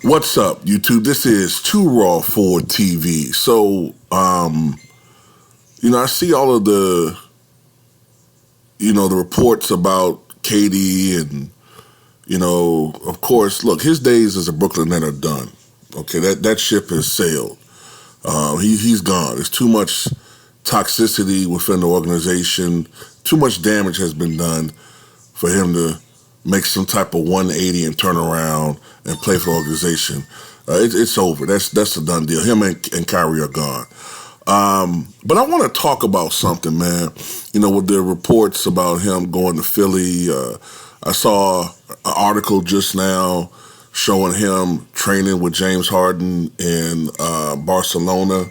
What's up, YouTube? This is Too Raw for TV. So, I see all of the reports about KD and, of course, look, his days as a Brooklyn Net are done. Okay, that ship has sailed. He's gone. There's too much toxicity within the organization. Too much damage has been done for him to make some type of 180 and turn around and play for the organization. It's over. That's a done deal. Him and Kyrie are gone. But I want to talk about something, man. With the reports about him going to Philly. I saw an article just now showing him training with James Harden in Barcelona.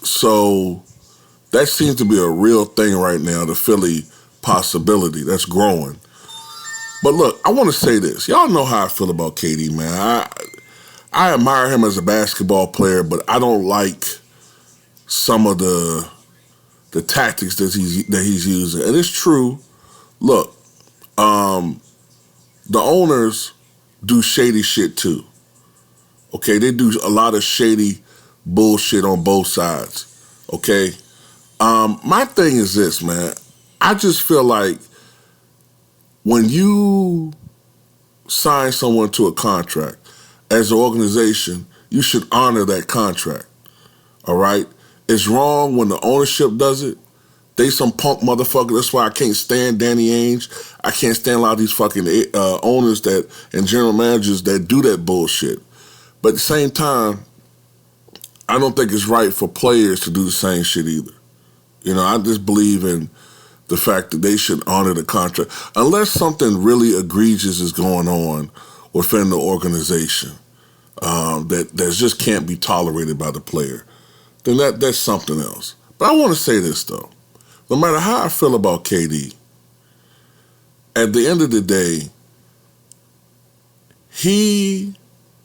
So that seems to be a real thing right now, the Philly possibility that's growing. But look, I want to say this. Y'all know how I feel about KD, man. I admire him as a basketball player, but I don't like some of the tactics that he's using. And it's true. Look, the owners do shady shit too. Okay, they do a lot of shady bullshit on both sides. Okay, my thing is this, man. I just feel like when you sign someone to a contract as an organization, you should honor that contract. All right? It's wrong when the ownership does it. They some punk motherfucker. That's why I can't stand Danny Ainge. I can't stand a lot of these fucking owners and general managers that do that bullshit. But at the same time, I don't think it's right for players to do the same shit either. I just believe in the fact that they should honor the contract. Unless something really egregious is going on within the organization that just can't be tolerated by the player, then that's something else. But I want to say this, though. No matter how I feel about KD, at the end of the day, he,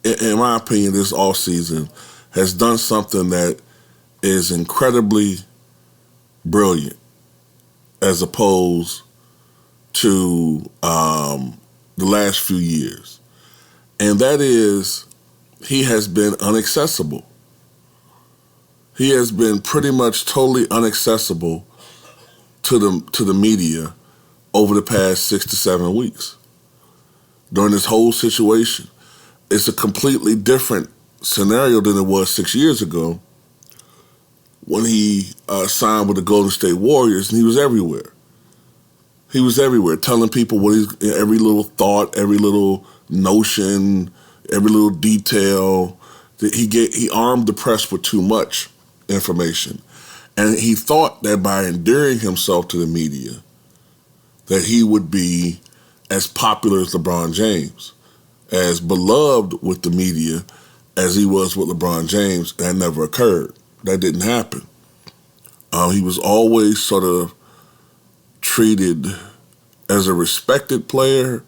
in my opinion, this offseason has done something that is incredibly brilliant as opposed to the last few years. And that is, he has been inaccessible. He has been pretty much totally inaccessible to the media over the past 6 to 7 weeks. During this whole situation, it's a completely different scenario than it was 6 years ago when he signed with the Golden State Warriors, and he was everywhere. He was everywhere, telling people every little thought, every little notion, every little detail. He armed the press with too much information. And he thought that by endearing himself to the media, that he would be as popular as LeBron James, as beloved with the media as he was with LeBron James. That never occurred. That didn't happen. He was always sort of treated as a respected player,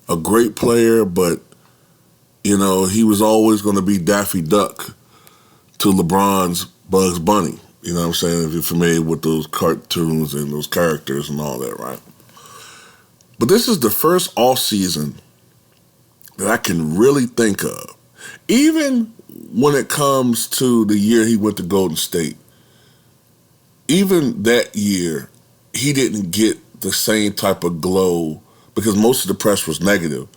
a great player, but, he was always going to be Daffy Duck to LeBron's Bugs Bunny. You know what I'm saying? If you're familiar with those cartoons and those characters and all that, right? But this is the first off-season that I can really think of. Even when it comes to the year he went to Golden State, even that year, he didn't get the same type of glow because most of the press was negative.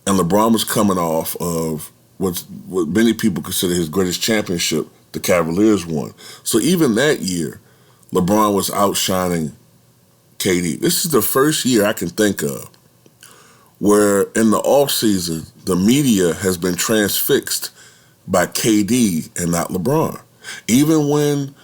And LeBron was coming off of what many people consider his greatest championship, the Cavaliers won. So even that year, LeBron was outshining KD. This is the first year I can think of where in the offseason, the media has been transfixed by KD and not LeBron. Even when,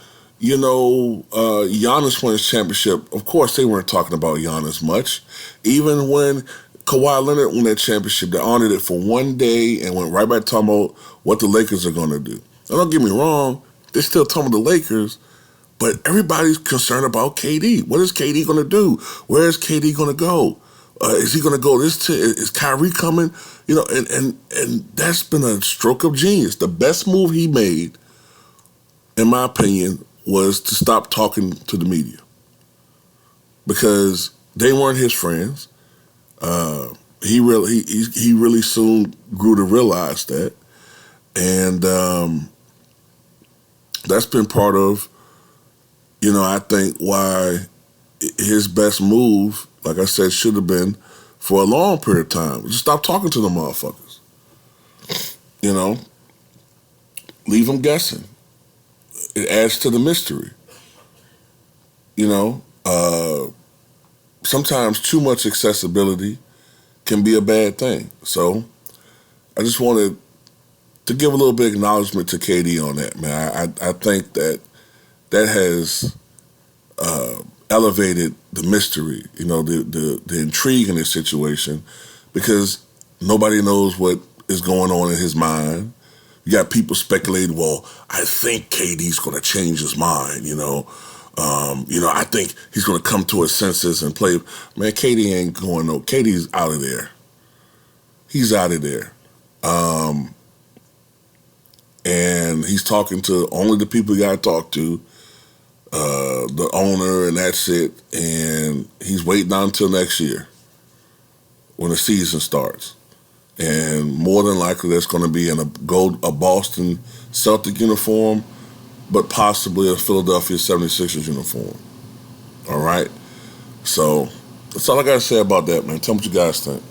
Giannis won his championship, of course they weren't talking about Giannis much. Even when Kawhi Leonard won that championship, they honored it for one day and went right back talking about what the Lakers are going to do. Now, don't get me wrong, they're still talking about the Lakers, but everybody's concerned about KD. What is KD going to do? Where is KD going to go? Is he going to go is Kyrie coming? And that's been a stroke of genius. The best move he made, in my opinion, was to stop talking to the media because they weren't his friends. He really soon grew to realize that, and that's been part of, I think why his best move, like I said, should have been for a long period of time. Just stop talking to the motherfuckers. You know, leave them guessing. It adds to the mystery. You know, sometimes too much accessibility can be a bad thing. So I just wanted to give a little bit of acknowledgement to KD on that, man. I think that has elevated the mystery, the intrigue in this situation, because nobody knows what is going on in his mind. You got people speculating, well, I think KD's going to change his mind, I think he's going to come to his senses and play. Man, KD ain't going no. KD's out of there. He's out of there. And he's talking to only the people he got to talk to, the owner, and that's it. And he's waiting on until next year when the season starts. And more than likely, that's going to be in a Boston Celtic uniform, but possibly a Philadelphia 76ers uniform. All right? So that's all I got to say about that, man. Tell me what you guys think.